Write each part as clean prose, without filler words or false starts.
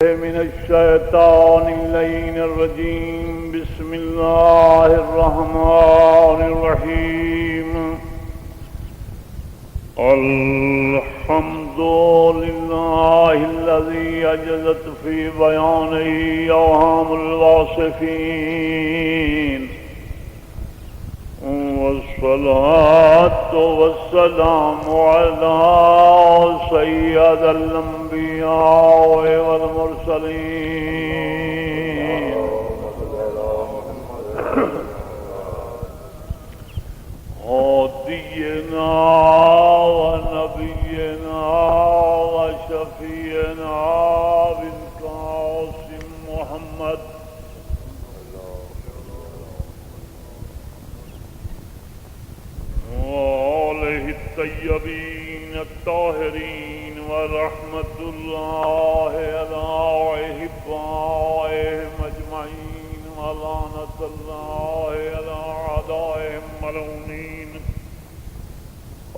من الشيطان اللعين الرجيم بسم الله الرحمن الرحيم الحمد لله الذي أجزت في بيانه أوهام الواصفين والصلاة والسلام على سيد الأنبياء والمرسلين هادينا ونبينا وشفينا بالقاسم محمد وآله الطيبين الطاهرين ورحمة الله على أحبائهم أجمعين ولعنة الله على أعدائهم ملعونين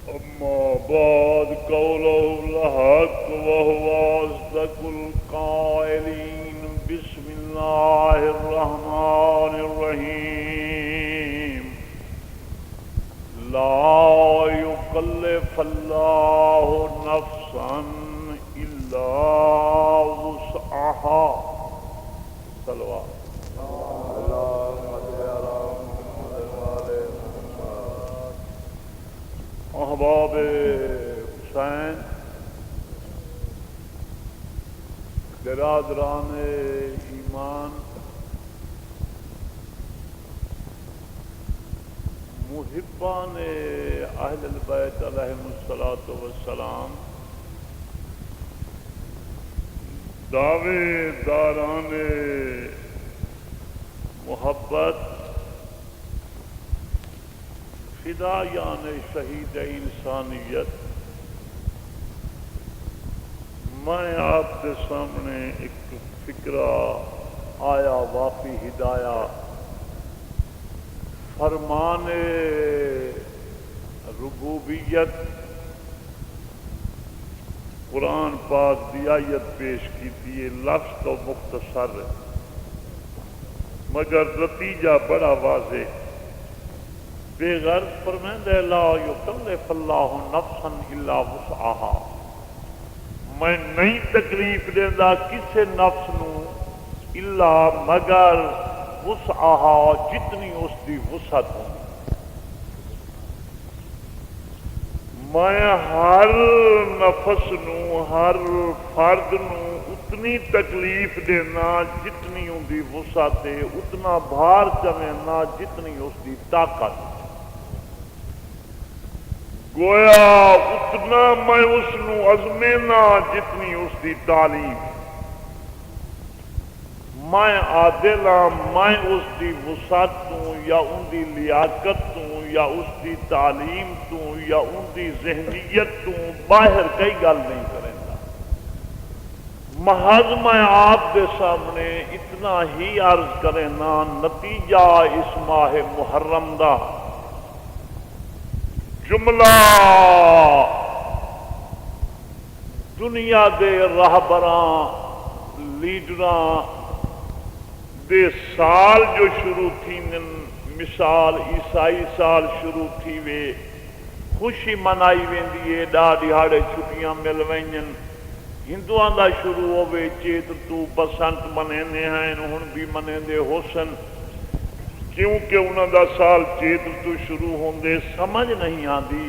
أما بعد قوله الحق وهو أصدق القائلين بسم الله الرحمن الرحيم لا يكلف الله نفسا إلا وسعها صلوات احباب حسین برادران ایمان محبان اہل البیت علیہم الصلاۃ والسلام دعوے داران محبت فدایان شہید انسانیت، میں آپ کے سامنے ایک فکرہ آیا واقعی ہدایہ فرمان ربوبیت قرآن پاک دی آیت پیش کی تھی. لفظ تو مختصر ہے مگر نتیجہ بڑا واضح. بے غرض فرمائندہ لا یکلف اللہ نفسا الا وسعها، میں نہیں تکلیف دیندا کسے نفس نو الا مگر وسعها، جتنی اس دی وسعت ہوں. میں ہر نفس نو ہر فرد نو اتنی تکلیف دینا جتنی ان دی وسعت ہے، اتنا بھار چوینا جتنی اس دی طاقت. گویا اتنا میں اس نو ازمینا جتنی اس دی تعلیم. میں عادل ہاں، میں اس دی وسعت تو یا ان دی لیاقت تو یا اس دی تعلیم تو یا ان دی ذہنیت تو باہر کئی گل نہیں کریں گا. محض میں آپ کے سامنے اتنا ہی عرض کرنا نتیجہ اس ماہ محرم دا جملہ دنیا دے راہبراں لیڈراں دے سال جو شروع تھی، مثال عیسائی سال شروع تھی وے، خوشی منائی ویندی ہے، ڈا دہاڑے چھٹیاں مل وینجن. ہندوؤں دا شروع ہوئے چیت تو بسنت منیندے ہیں، ہن بھی منیندے حسن، کیونکہ انہوں دا سال چیت تو شروع ہوندے. سمجھ نہیں آندی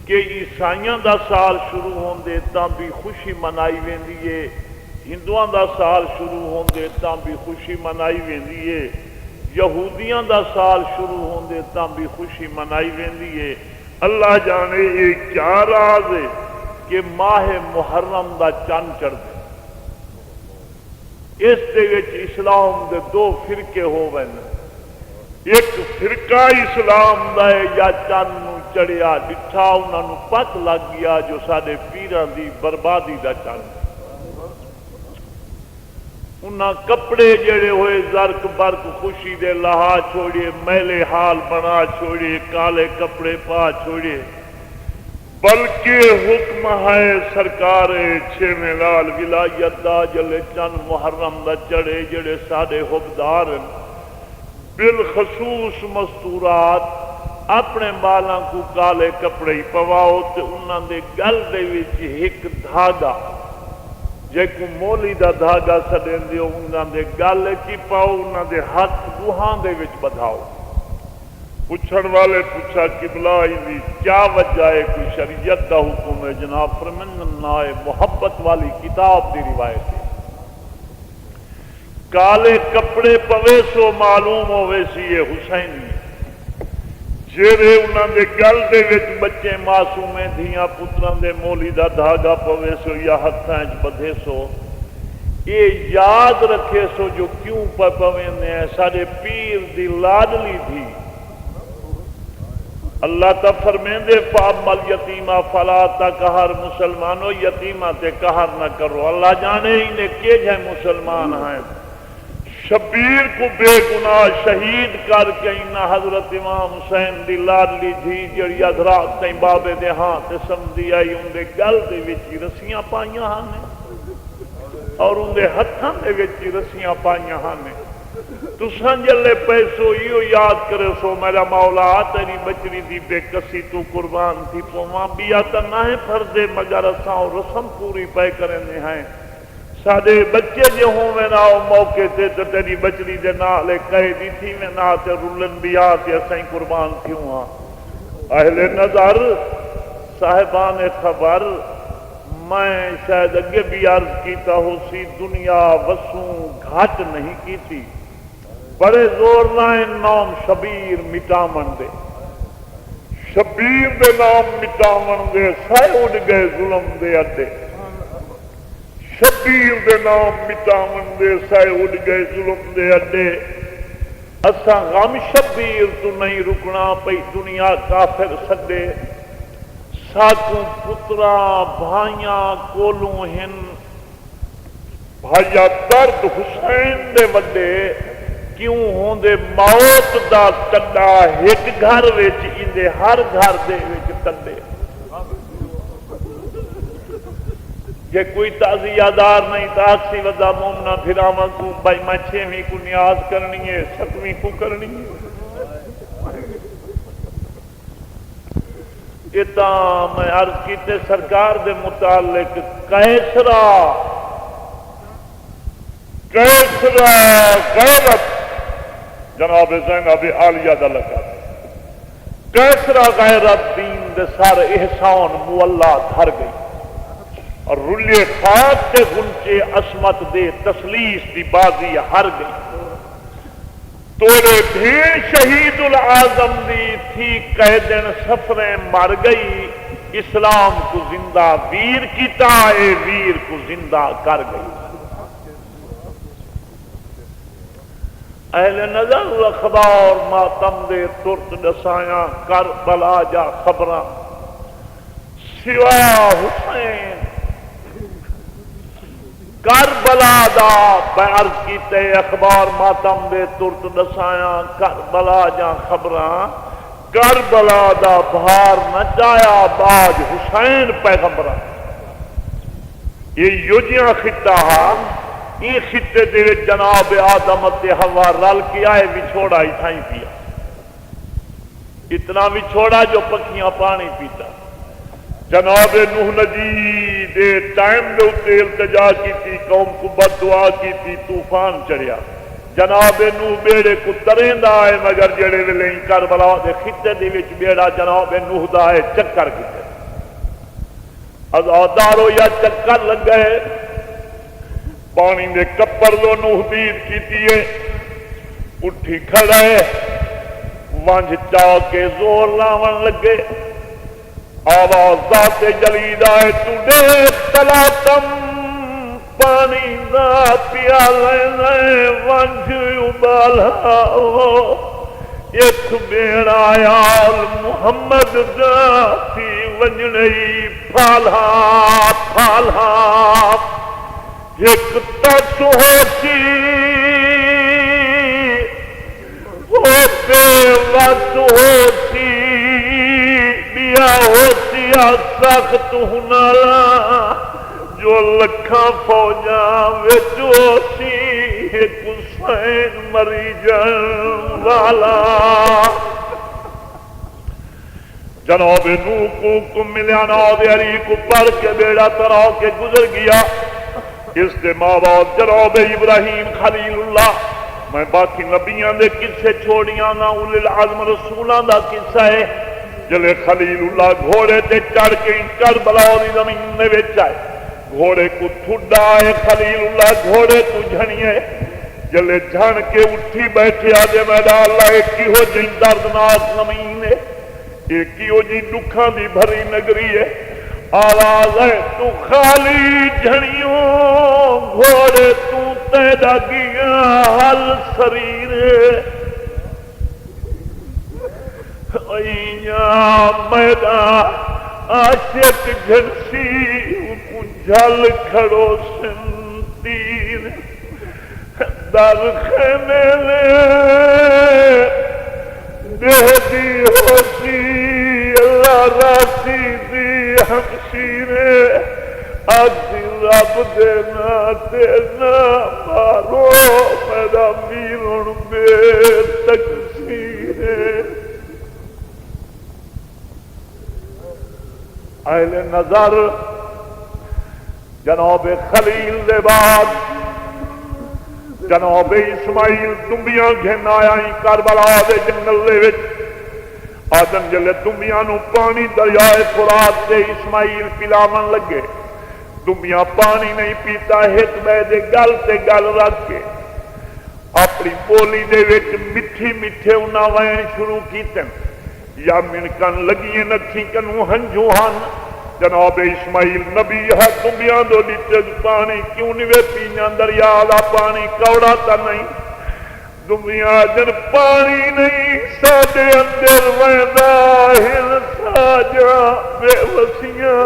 کہ عیسائیاں دا سال شروع ہوندے تاں بھی خوشی منائی ویندی ہے، ہندوؤں دا سال شروع ہوندے تاں بھی خوشی منائی ویندی ہے، یہودیاں دا سال شروع ہوندے تاں بھی خوشی منائی ویندی ہے. اللہ جانے یہ کیا راز ہے کہ ماہ محرم دا چند چڑھ دے. اس دے وچ اسلام دے دو فرقے ہوئے، ایک فرقہ اسلام دا ہے یا چند نو چڑھیا ڈٹھا انہاں نو پتہ لگ گیا جو سارے پیراں دی بربادی دا چند. انہاں کپڑے جڑے ہوئے زرک برک خوشی دے لہا چھوڑیے، میلے حال بنا چھوڑیے، کالے کپڑے پا چھوڑیے، بلکہ حکم ہے سرکار چھویں لال ولایت دا جلے چند محرم دا چڑھے جڑے ساڈے حکمدار بالخصوص مستورات اپنے بالاں کو کالے کپڑے ہی پواؤ تے انہاں دے گل دے وچ ایک دھاگا جے کو مولی دا دھاگا سڈین دیو انہاں دے گل چی پاؤ انہاں دے ہاتھ گوہاں دے وچ بدھاؤ پوچھن والے پوچھا قبلہ دی کیا وجہ ہے کوئی شریعت دا حکم ہے جناب فرمانا ہے محبت والی کتاب دی روایت ہے کالے کپڑے پوے سو معلوم ہوئے سی یہ حسین جیڑے انہاں دے گل دے وچ بچے معصومے دھیاں پتراں دے مولی دا دھاگا پوے سو یا ہتھاں وچ بدھے سو یہ یاد رکھے سو جو کیوں پویندے ہیں سارے پیر دی لاڈلی تھی اللہ تا فرمیندے فَأَمَّا الْيَتِيمَ فَلَا تَقْهَرْ مسلمانوں یتیمہ تے قہر نہ کرو اللہ جانے انہیں کہ جائے مسلمان ہیں شبیر کو بے گناہ شہید کر کے انہا حضرت امام حسین دی لاڈلی تھی جڑی ادرات تیں بابے دے ہاں تے سمجھی آئی ان دے گل دے وچی رسیاں پائیاں ہاں نے اور ان دے ہتھاں دے وچی رسیاں پائیاں ہاں نے تو سنجلے پیسو یہ یاد کرے سو میرا مولا تیری بچری دی بے کسی تو قربان تھی پوما بیا تا نہ ہے پھردے مگر اساں رسم پوری پے کرنے ہیں سادے بچے جو ہوں میں نہ موقع تے تیری بچری دے نالے کہہ دی تھی میں نہ تے رولن بیا تے اساں قربان کیوں ہاں اہل نظر صاحبان خبر میں شاید اگے بھی عرض کیتا ہو سی دنیا وسوں گھٹ نہیں کیتی بڑے زور لائیں نام شبیر مٹامن دے شبیر دے نام مٹامن دے سائے اڑ گئے ظلم دے اڈے شبیر دے نام مٹامن دے سائے اڑ گئے ظلم دے اڈے اساں غم شبیر تو نہیں رکنا پئی دنیا کافر سڈے ساکوں پترا بھائیاں کولوں ہن بھائیا درد حسین دے وڈے کیوں ہوندے موت دا ٹڈا ایک گھر وچ ایندے ہر گھر دے وچ ٹڈے جے کوئی تعزیہ دار نہیں تاکسی ودا مومنا پھراواں کو بھائی میں چھویں کو نیاز کرنی ہے ستویں کو کرنی ہے اتا میں عرض کیتے سرکار دے متعلق کیسرا غیرت جناب زینب عالیہ دا لگا کیسرا غیرت دین دے سارے احسان مولا دھر گئی اور رلے خاک کے گنچے عصمت دے تسلیس دی بازی ہر گئی توڑے بھیڑ شہید العظم دی تھی کہہ دن سفریں مر گئی اسلام کو زندہ ویر کیتا اے ویر کو زندہ کر گئی اہل نظر اخبار ماتم دے ترت دسایاں کربلا جا خبراں سوا حسین کربلا دا بعرض کیتے اخبار ماتم دے ترت دسایاں کربلا جا خبراں کربلا دا بھار نہ جایا باج حسین پیغمبراں یہ یوجیاں خطہ یہ خطے دے جناب آدم تے حوا رل کے آئے وچھوڑا ہی تھائیں پیا اتنا وچھوڑا جو پکیاں پانی پیتا جناب نوح نجی دے ٹائم دے اتے التجا کی تھی قوم کو بد دعا کی تھی طوفان چڑھیا جناب نوح بیڑے کو تریندہ آئے مگر جڑے ویلے کربلا دے خطے دے وچ بیڑا جناب نوح دا ہے چکر کیتے ازادارو یا چکر لگ گئے پانی دے کپڑ لو نوح دید کیتی ہے اٹھی کھڑے وانج چاہ کے زور لاون لگے آواز ذات جلید آئے تو دیکھ تلاتم پانی دا پیالے وانج ابالا ایک بیڑا یال محمد جاتی ونجنئی پھالا پھالا ایک تس ہوتی وہ بے وس ہوتی بیا ہوتی ایڈا سخت ہنالا جو لکھاں فوجاں وچ سی ایک حسین مری جان والا جناب نوح کو ملیا ناز علی کو پڑھ کے بیڑا ترا کے گزر گیا اس کے ماں باپ جناب ابراہیم خلیل اللہ میں باقی نبیاں دے قصے چھوڑیاں نہ اولی العزم رسولاں دا قصہ ہے جلے خلیل اللہ گھوڑے تے چڑھ کے کربلا دی زمین دے وچ آئے گھوڑے کو تھڈا ہے خلیل اللہ گھوڑے تو جھنیے جلے جھن کے اٹھی بیٹھے آدھے میدان اللہ ایک کی ہو جن دردناک زمین ہے ایک کی ہو جن دکھاں دی بھری نگری ہے آواز ہے تو خالی جھنیوں گھوڑے تو تیدا گیا حل سریر ایاں میدان عاشق جھنسی کو جھل کھڑو سنتیر در خیمے لے دے دی ہوتی اللہ راسی دی ہمشیرے آدھی رب دینا دینا مارو میرا میرون بے تکسیرے اہل نظر جناب خلیل دے بعد جناب اسماعیل دنبیاں گھن آیا ہی کربلا دے جنگل دے وچ آدم جلے دنبیاں نو پانی دریائے فرات دے اسماعیل پلاون لگے دنبیاں پانی نہیں پیتا ہت بے دے گل تے گل رکھ کے اپنی بولی دے وچ مٹھی مٹھے انہاں وین شروع کیتے یا منکن لگیے نکھی کنو ہنجوہن جناب اسماعیل نبی ہے دنبیاں دو لیٹر پانی کیوں نہیں پینا دریا دا پانی کوڑا تا نہیں دنیا جن پانی نہیں ساڈے اندر ویندا ہن ساجا بے وسیاں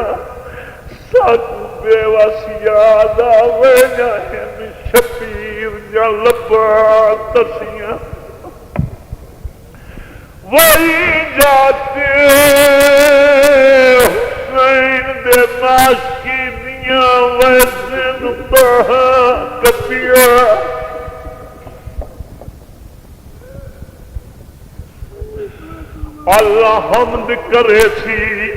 ساکو بے وسیاں دا ویندا ہن شبیر جا لبا تسیاں وہی جاتے حسین دے ناشکی دیاں ویسن بہا کپیا اللہ حمد کرے سی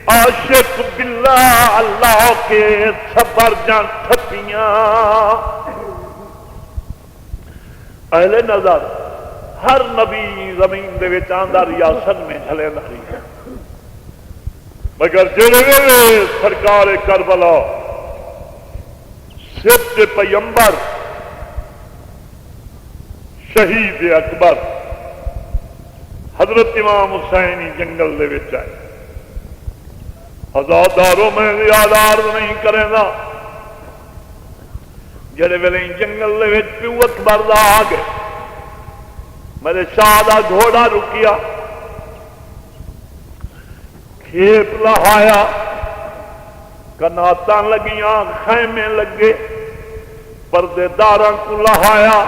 عاشق باللہ اللہ کے صبر جان تھپیاں اہل نظر ہر نبی زمین دے وچ آندا ریاست میں جھلیندا رہی مگر جڑے سرکار کربلا سب پیمبر شہید اکبر حضرت امام حسینی جنگل دے وچ آئے ہزارداروں میں یادار نہیں کرے گا جڑے ویلے جنگل دے وچ پیو اکبر دا آ گئے میرے شاہ دا گھوڑا رکیا کھیپ لہایا کناتاں لگیاں خیمے لگے پردے داراں کو لہایا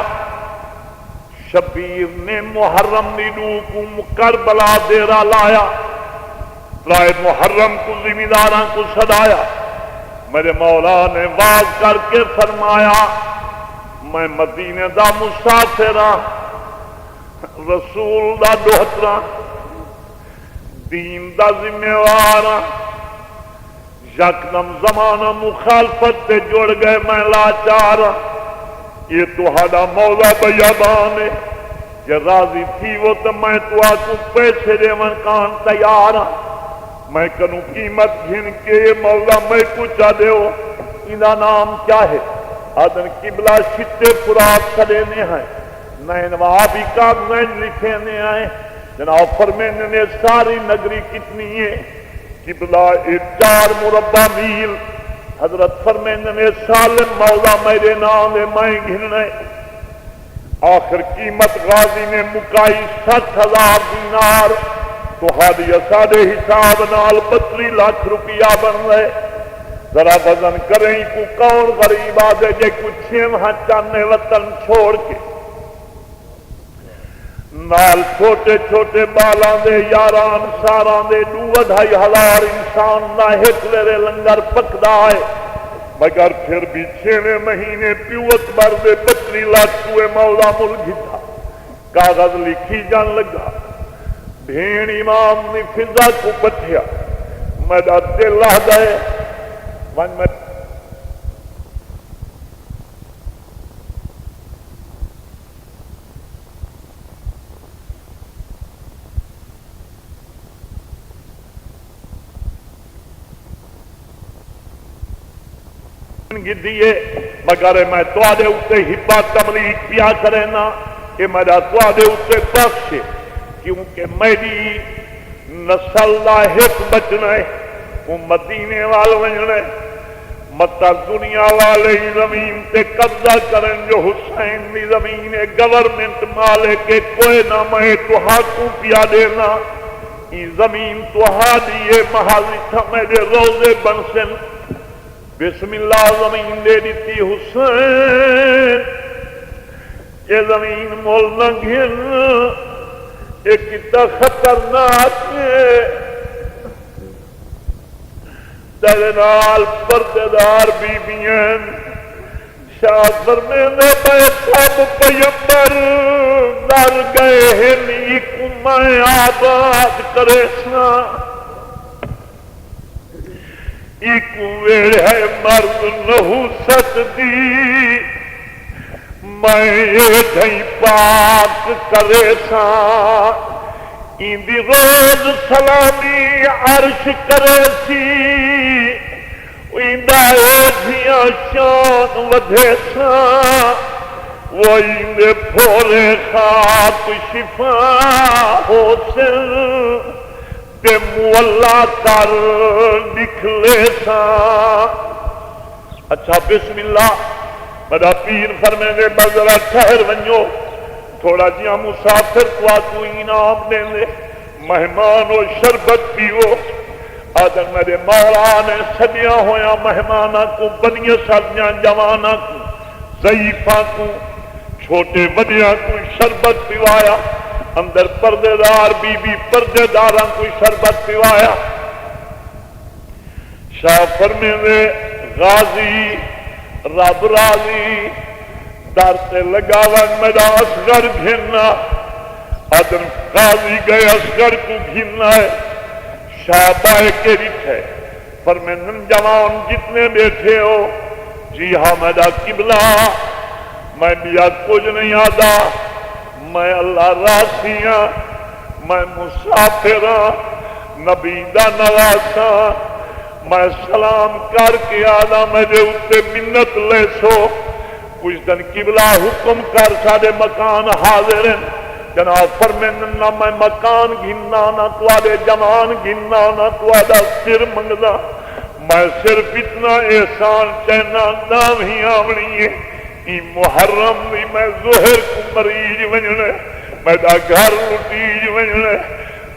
شبیر نے محرم دی روح کو کربلا دیرا لایا رائے محرم کو زمینداراں کو صدایا میرے مولا نے واز کر کے فرمایا میں مدینے دا مسافر ہاں رسول دا دوہترا دین دا ذمہ وار یکدم زمانہ مخالفت تے جڑ گئے میں لاچار یہ تہاڈا مولا بیابان ہے جے راضی تھی وہ تو میں تو آکو پیسے دے من کان تیار میں کنو قیمت گھن کے مولا میں کچھ دیو انہا نام کیا ہے آدن قبلہ شتے فرات کھڑے ہیں نینوا بھی کاغذ لکھے نے آئے جناب فرمینے نے ساری نگری کتنی ہے قبلہ 4 مربع میل حضرت فرمینے نے سالم مولا میرے نام میں گھننے آخر قیمت غازی نے مکائی 60,000 دینار تو ہادی ساڑھے حساب نال 32 لاکھ روپیہ بن رہے ذرا وزن کریں کو کون غریب آدھے جے کچھ ہاں چانے وطن چھوڑ کے نال چھوٹے چھوٹے بالاں دے یاران ساراں دے 2,500 انسان دا ایک ویلے لنگر پکدا ہے، مگر پھر بھی 6ویں مہینے پیو اکبر دے 32 لاکھ کوئے مولا مل گھتا کاغذ لکھی جان لگا، بھین امام نے فضا کو بٹھیا، میرا دل آ گئے دیے، مگر میں تواڈے اُتے ہبا تملیغ پیا کرینا کہ میرا تواڈے اُتے بخش، کیونکہ میری نسل دا ایک بچنا ہے وہ مدینے وال ونجنا ہے، متا دنیا والے زمین تے قبضہ کرن جو حسین دی زمین ہے گورنمنٹ مالک کے کوئی نہ میں تہاکوں پیا دینا، یہ زمین تہاڈی ہے محاذ میرے روزے بنسن، بسم اللہ زمین دے دیتی حسین، یہ زمین مول نہ گھن، ایک کتا خطرناک ہے، تیرے نال پردیدار بیبیاں شاہ فرمیندے پہ سب پیمبر در گئے ہیں نیک میں آباد کرے سنا، ایک ویڑ ہے مرد نحوست دی میں دھائی پاک کرے سا، ایندی روز سلامی عرش کرے سی، ایندہ ایدھیاں شان ودھے سا، وہ ایندے پھولے خاک شفا ہو سن تے مولا کر نکلے سا۔ اچھا بسم اللہ، میرا پیر فرمے دے بذرا ٹھہر ونجو، تھوڑا جیا مسافر کو آتو انعام دیں دے، مہمان و شربت پیو، آدھر میرے مولا نے سدیاں ہویا مہمانہ کو، بنیاں سادیاں جوانہ کو، ضعیفہ کو، چھوٹے بڑیاں کو شربت پیوایا، اندر پردیدار بی بی پردیداراں کو شربت پیوایا، شاہ فرمے دے غازی رب راضی در سے لگاون میرا اصغر گھننا، ادر غازی گئے اصغر کو گھننا ہے، شاہ بائے کے رکھے فرمین جوان جتنے بیٹھے ہو، جی ہاں میرا قبلہ، میں بیا کچھ نہیں آدھا، میں اللہ راسیاں، میں مسافراں، نبی دا نواساں، میں سلام کر کے آدھا میرے اتے منت لے سو، کچھ دن قبلہ حکم کر سارے مکان حاضر ہیں، جناب فرمین نہ میں مکان گھننا نہ توادے جوان گھننا نہ توادہ سر منگدا، میں صرف اتنا احسان چہنا نام ہی آمنی ہے، ای محرم بھی میں ظہر کو مریج ونجنے، میرا گھر لٹیج ونجنے،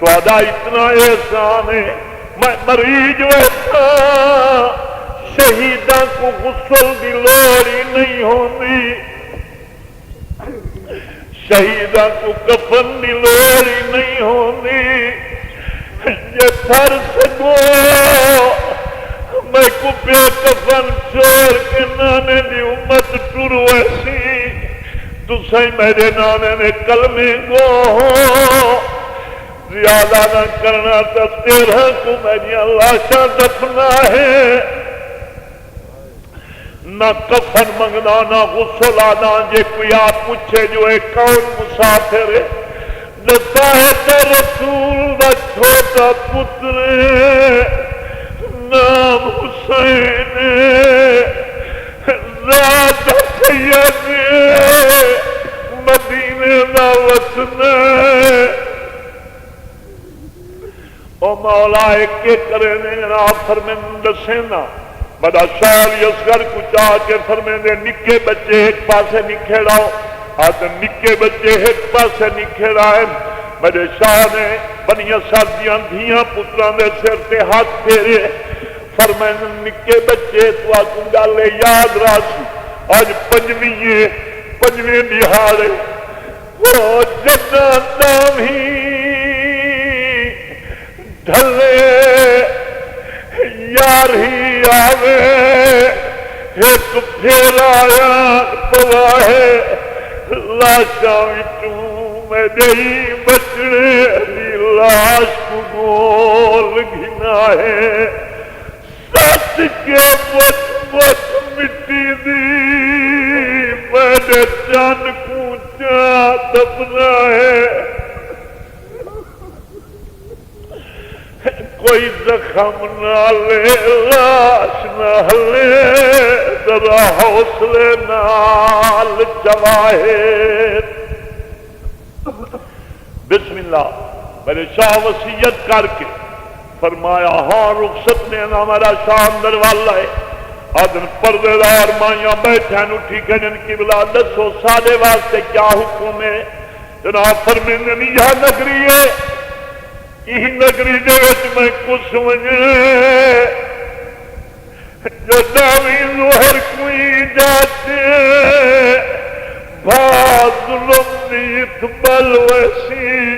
توادہ اتنا احسان ہے، میں مریج ویسا شہیداں کو غسل دی لوڑی نہیں ہوندی، شہیداں کو کفن دی لوڑی نہیں ہوندی، یہ پھر سکو میں کو بے کفن چھوڑ کے نانے دی امت ٹرو ایسی، تو سہی میرے نانے نے کلمے گو ہو، زیادہ نہ کرنا تو تیرہ کو میری لاشاں دفنا ہے، نہ کفن منگنا نہ غسل آنا، جے کوئی آپ پوچھے جو ایک کون مسافر ہے، دستا ہے تو رسول دا چھوٹا پتر نام حسین ذات سید مدینے دا وطن، او مولا ایک کرے نے جناب فرمند سینا، بڑا شاعر اصغر کو چاہ کے فرمے دے نکے بچے ایک پاسے نکھیڑاؤ، آدھے نکے بچے ایک پاسے نکھیڑائے، میرے شاہ نے بنیاں سادیاں دھیاں پتران دے سر تے ہاتھ پھیرے، فرمے نکے بچے تو آکوں گالے یاد راسی، آج پنجویں دہاڑے وہ جنا نامی ڈھلے یار ہی آوے ایک پھیرا یار پواہے لاشاں وچوں میں جئی بچڑے دی لاش کو گول گھنا ہے سچ کے مت مت مٹی دی میں چند کو چا دبنا ہے کوئی زخم نہ لے لاش نہ ہلے ذرا حوصلے نال جواہر بسم اللہ میرے شاہ وصیت کر کے فرمایا ہاں رخصت نے نا میرا شاہ اندر والا ہے آدن پردے دار مائیاں بیٹھیں اٹھی گجن کی بلا دسو سادے واسطے کیا حکم ہے جناب فرمیندے نہیں یہ نگری ہے یہ نگری دے وچ میں کچھ وجہ جو داوی ظہر کوئی جاتے بھاگ ظلم نیت بل ویسی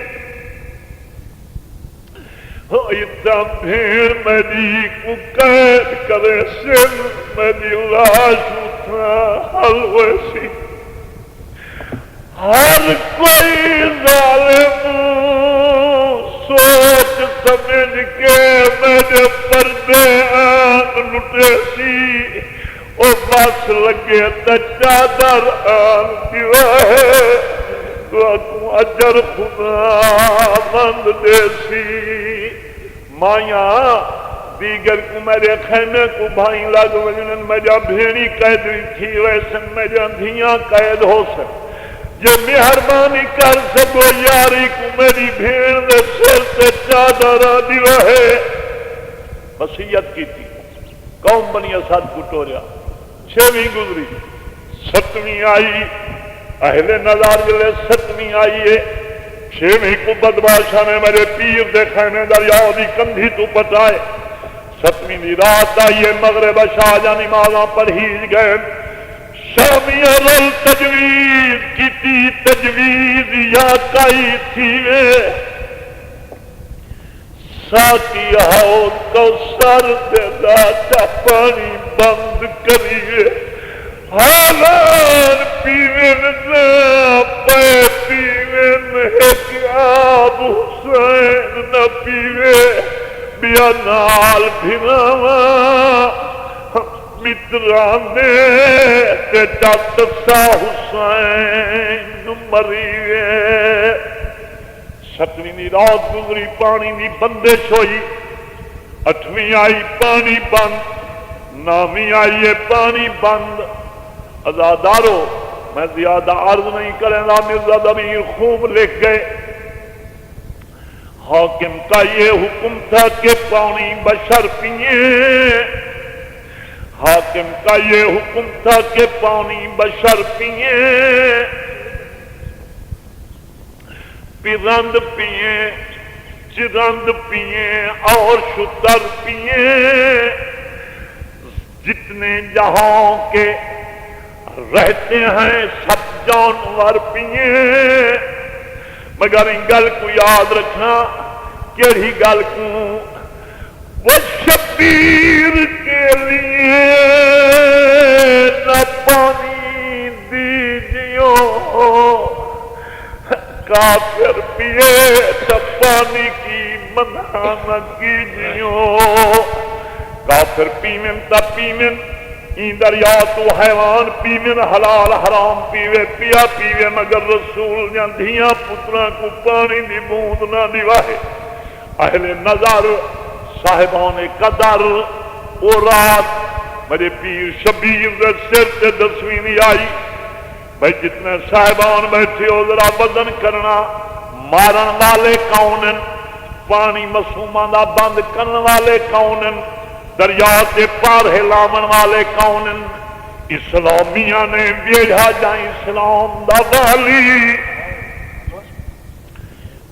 اتنا بھیڑ میری کو قید کرے سر میری لاش اٹھا حل ویسی ہر کوئی ظالم سوچ سمجھ کے میرے پردے آن لٹے سی او بس لگے تا چادر آن دیوائے تو اکو اجر خدا مند دے سی مائیاں دیگر کو میرے خیمے کو بھائی لگ وجنن میرا بھیڑی قید تھی ویسن میرا دھیاں قید ہو سک یہ مہربانی کر سکو یاری کو میری بھیڑ دے سر سے چادر آدھی رہے وصیت کی تھی قوم بنی اسد کو ٹوریا چھویں گزری ستویں آئی اہل نظار جلے ستویں آئی ہے چھویں کو بدماشاں نے میرے پیر دے خیمے دریا دی کندھی تو پٹائے ستویں دی رات آئی ہے مغرب شاہ جا نمازاں پڑھیج گئے شامیہ رل تجویز کی تجویز یا کئی تھی ساکی ہاؤ تو سر دے داتا پانی بند کریے حالان پیوین نہ پے پیوین ہے کہ آب حسین نہ پیوے بیا نال بھناوا مترانے تے ڈاکٹر سا حسین مریوے ستویں دی رات گزری پانی دی بندش ہوئی اٹھویں آئی پانی بند نویں آئی ہے پانی بند ازادارو میں زیادہ عرض نہیں کریں گا مرزا ضمیر خوب لکھ گئے حاکم کا یہ حکم تھا کہ پانی بشر پیئے حاکم کا یہ حکم تھا کہ پانی بشر پیئے پرند پیئے چرند پیئے اور شتر پیئے جتنے جہاں کے رہتے ہیں سب جانور پیئے مگر ان گل کو یاد رکھنا کیڑی گل کو وہ شبیر کے لیے نہ پانی دیجیو کافر پیے تو پانی کی منع نہ کیجیو کافر پیمن تا پیمن این دریا تو حیوان پیمن حلال حرام پیوے پیا پیوے مگر رسول جان دھیاں پتران کو پانی دی بوند نہ دیوائے اہل نظر صاحبان قدر او رات میرے پیر شبیر دے سر تے دسویں نہیں آئی بھائی جتنے صاحبان بیٹھے ہو ذرا بدن کرنا مارن والے کونن پانی مسومان دا بند کرن والے کونن دریا کے پار ہلاون والے کونن اسلامیہ نے بھیجا جائیں اسلام دا والی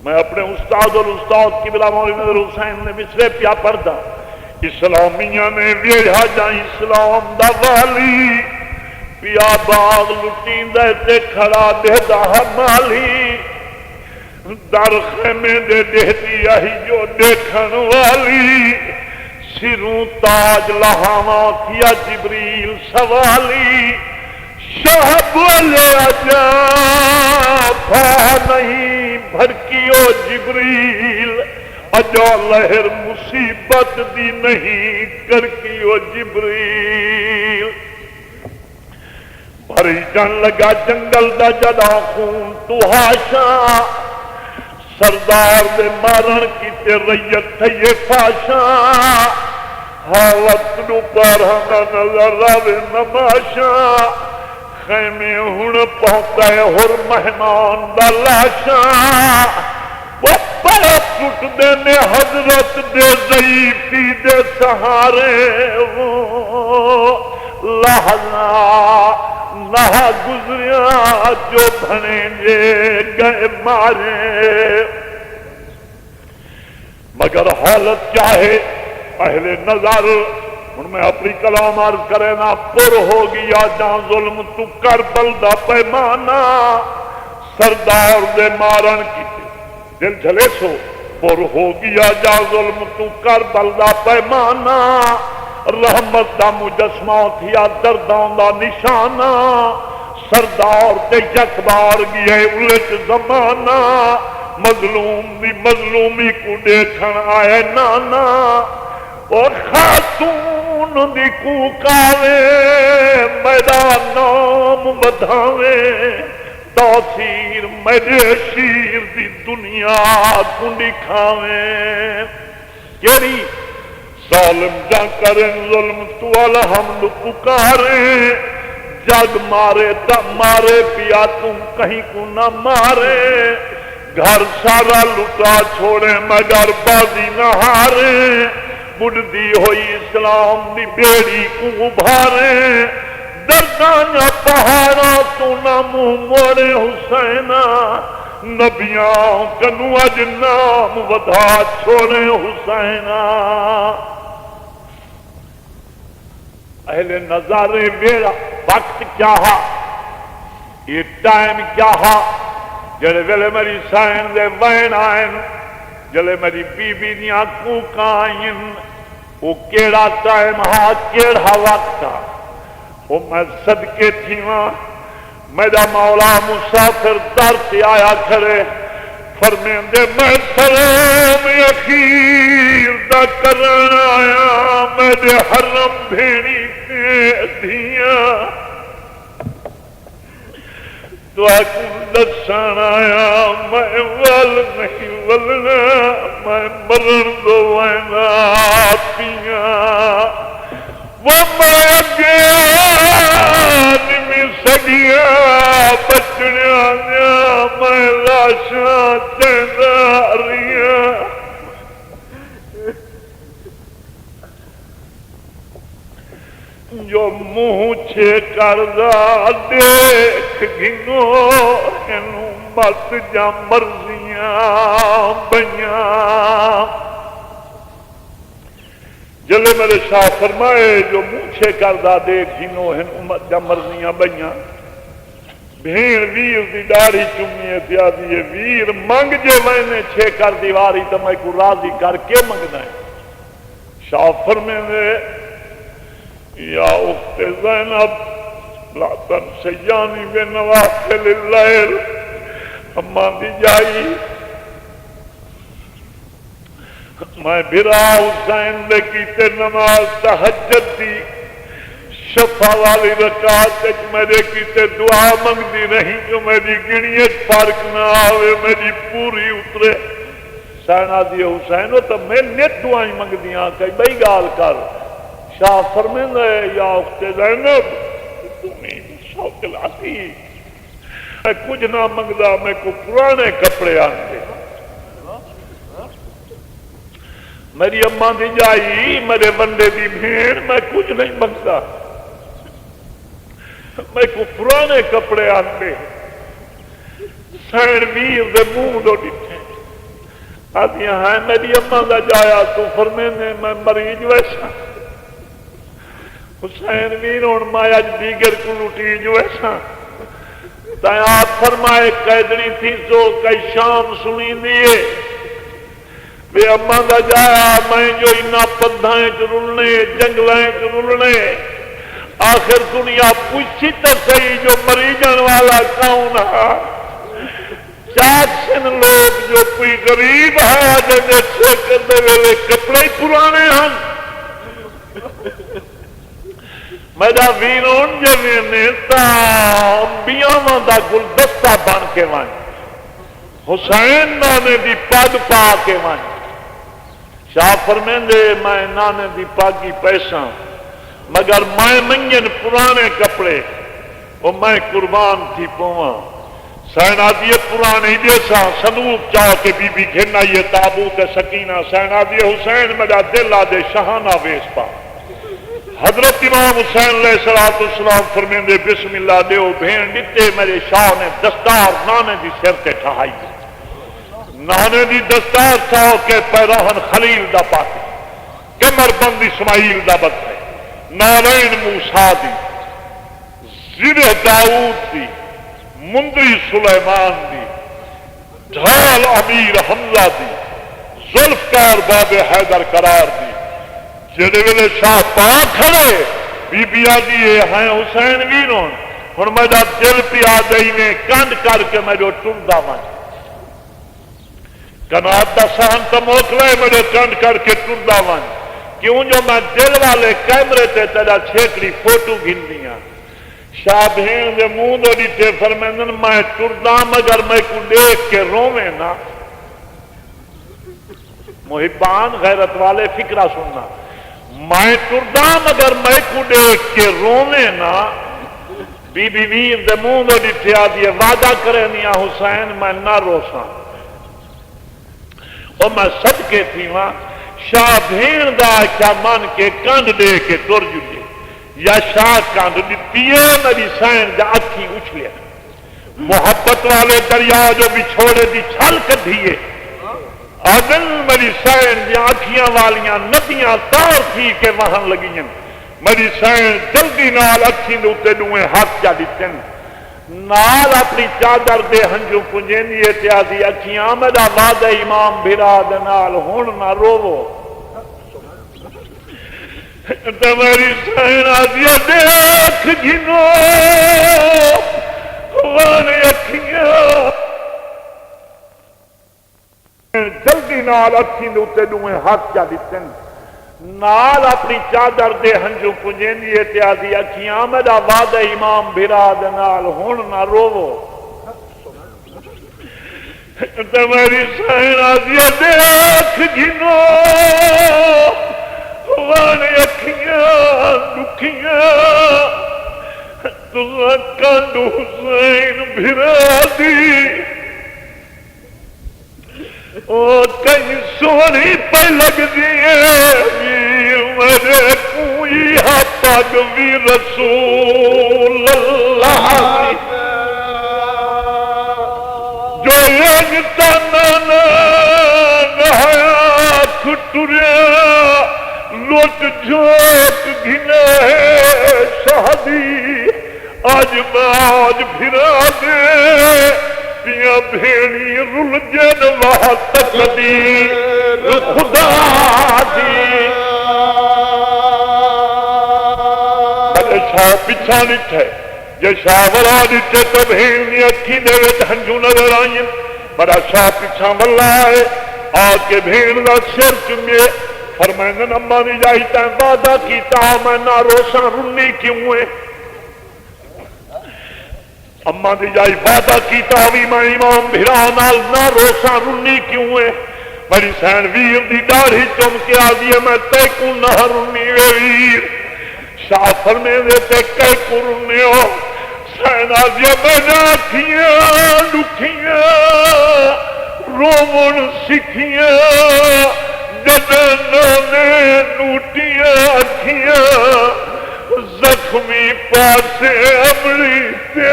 میں اپنے استاد اور استاد کی بلا مولانا نذر حسین نے مصرے پیا پڑھتا اسلامیہ نے بھیجا جائیں اسلام دا والی پیا باغ لٹین دے کھڑا دے دا مالی در خیمے دے دیتی آئی جو دیکھن والی سروں تاج لہاواں کیا جبریل سوالی شاہ بولے آجا پھا نہیں بھڑکیو جبریل اجا لہر مصیبت دی نہیں کرکیو جبریل بھری جان لگا جنگل دا جدا خون تو ہاشا سردار دے مارن کی تے ریت تھئیے فاشا حالت نو پارہانا نظر آوے نماشا خیمے ہن پہنتا ہے ہر مہمان دا لاشا وہ پڑا ٹوٹ دینے حضرت دے ضعیفی دے سہارے وہ لحظہ نہ گزریا جو بھنیں گے گئے مارے مگر حالت کیا ہے اہل نظر ان میں اپنی کلام عرض کرے نا پر ہو گیا جہاں ظلم تو کر بلدہ پیمانا سردار دے مارن کی دل جھلے سو پر ہو گیا جہاں ظلم تو کر بلدہ پیمانا رحمت دا مجسمہ تھیا درداں دا نشانہ سردار تے یک بار گئے الٹ زمانہ مظلوم دی مظلومی کو دیکھن آئے نانا اور خاتون دی کوکاوے میدان نام بدھاوے تاثیر میرے شیر دی دنیا کو دکھاوے کیڑی ظالم جا کریں ظلم تو الحمد پکارے جگ مارے تا مارے پیا تم کہیں کو نہ مارے گھر سارا لٹا چھوڑے مگر بازی نہ ہارے بڑھدی ہوئی اسلام دی بیڑی کو ابھارے دردانیا پہاڑا تو نہ منہ موڑے حسینہ نبیاں کنو اج نام ودا چھوڑے حسینہ اہل نظارے میرا وقت کیا ہا یہ ٹائم کیا ہا جلے ویلے میری سائن دے وین آئین جلے میری بی بی دیاں کوکاں آئین وہ کیڑا ٹائم ہا کیڑا وقت ہا وہ میں صدقے تھی وہاں میرا مولا مسافر در سے آیا کھڑے فرمیندے میں سلام اخیر دا کرن آیا میرے حرم بھیڑی کے دیا دعا دسان آیا میں ول نہیں ولنا میں مرن دو وینا پیا وہ میں گیا نمی سڑیا بچڑیا دیا میں لاشاں چنداریاں جو منہ چھے کردہ دیکھ گنو انہوں مت جا مرضیاں بیاں جلے میرے شاہ فرمائے جو منہ چھے کردہ دیکھ گنو انہوں جا مرضیاں بیاں بھیڑ ویر دی داڑھی چمیے دیا دیئے ویر منگ جے میں نے چھے کر دیواری تو میں کو راضی کر کے منگنا ہے شاہ فرمائے یا اخت زینب لا تنسیانی بنوافل اللیل اما دی جائی میں بھرا حسین دے کیتے نماز تہجد دی شفا والی رکعت میرے کیتے دعا منگ دی نہیں جو میری گنیت فرق نہ آوے میری پوری اترے سینا دی حسینو تو میں نیت دعائیں منگ دیاں کہ بھئی گال کر شاہ فرمیندہ ہے یا اخت زینب تمہیں شوق لاتی میں کچھ نہ منگدا میں کو پرانے کپڑے آنتے میری اماں دی جائی میرے بندے دی بھیڑ میں کچھ نہیں منگدا میں کو پرانے کپڑے آنتے سین ویر دے منہ دو ڈٹھے آتی ہیں میری اماں دا جایا تو فرمیندے میں مریض ویسا حسین ویر ہوں مایا دیگر کو لٹی جو ایسا آپ فرمائے قیدنی تھی سو کئی شام سنی دیے بے اما دا جایا میں جو انہا پدھائیں چرولنے جنگلائیں چرولنے آخر دنیا پوچھی تو صحیح جو مریجن والا کون ہے چاچن لوگ جو کوئی غریب ہے جنہیں چھے کر دے کپڑے پرانے ہیں میرا ویرون جوینے تا انبیاء دا گلدستہ بن کے وائیں حسین نانے دی پگ پا کے وائیں شاہ فرمیندے میں نانے دی پاگی پیسہ مگر میں منگن پرانے کپڑے وہ میں قربان تھی پوہاں سینا دیے پرانے جیسا صندوق چاہ کے بی بی گھرنا یہ تابوت سکینہ سینا دیے حسین میرا دل آدھے شہانہ ویس پا حضرت امام حسین علیہ السلام فرمیندے بسم اللہ دیو بھین دیتے میرے شاہ نے دستار نانے دی سر تے ٹھائی نانے دی دستار ساو کے پیراہن خلیل دا پاتے کمر بند اسماعیل دا بد ہے نالین موسیٰ دی زرہ داؤد دی مندری سلیمان دی ڈھال امیر حمزہ دی ذوالفقار باب حیدر قرار دی جڑے ویلے شاہ پاک کھڑے بی بی آدھی ہیں حسین ویرون ہن میرا دل پیا دئی نے کنڈ کر کے میرے ٹردا ون کنات دا سہن تو موکلے میرے کنڈ کر کے ٹردا ون کیوں جو میں دل والے کیمرے تے تیرا چھیکڑی فوٹو گھن دیاں شاہ بھین دے منہ دو دیتے فرمیندن میں ٹردا مگر میں کو دیکھ کے روویں نا محبان غیرت والے فکرہ سننا میں ٹردا مگر میں کو دیکھ کے روویں نا بی بی ویر دے منہ دو دیتے آدھی وعدہ کرے نیا حسین میں نہ روساں اور میں صدقے تھی وہاں شاہ بھین دا کیا من کے کانڈ دے کے ٹر جلے یا شاہ کانڈ دیتی ہے میری سین جا اکھی اچھلے محبت والے دریا جو بچھوڑے دی چھل کر دیئے آدن میری سین جا اکھیاں والیاں ندیاں تار تھی کے وہاں لگیں میری سین جلدی نال اکھی دوتے دوئے ہاتھ جا دیتے نال اپنی چادر دے ہنجو کنجین یہ تیازی اکھیاں میرا وعدہ امام بھرا دے نال ہون نہ روو تو میری سین آدھیا دیکھ گھنو وانے اکھیاں جلدی نال اکھی دوتے دوئے ہاتھ جا دیتے نال اپنی چادر دے ہنجو کنجین یہ تیازی اکھیاں میرا وعدہ امام بھرا دے نال ہون نہ روو تو میری سین آدھیا دیکھ گھنو وانے اکھیاں دکھیاں تُسا کانڈ حسین بھرا دی اور کئی سونی پہ لگ دیئے ویر میرے کوئی پاگ بھی رسول اللہ جو ایک تنانا نہایا کھٹریا لوٹ جھوک گھنے شہدی آج باج بھرا دے پیا بھیڑی رل جن وہاں تقدیر خدا دی بڑے شاہ پچھا نٹھے جے شاہ ورا نٹھے تو بھیڑنی اکھی دے ویٹ ہنجو نظر آئیں بڑا شاہ پچھا ملا ہے آکے بھیڑ دا سر چمے فرمائندن اممہ نے جاہیتا ہے وعدہ کیتا میں نہ روشن رنی کیوں ہے اممہ نے جاہی وعدہ کیتا ہوئی میں امام بھرا نال نہ روشن رنی کیوں ہے میری سین ویر دی داڑھی چم کے آدھی ہے میں تے کو نہ رنی ویر شاہ فرمیندے تے کئی کو رنی ہو سین آدھی ہے میں نہ کھیاں دکھیاں رومن سکھیاں جدنانے نوٹیاں اکھیاں زخمی پاسے عملی تے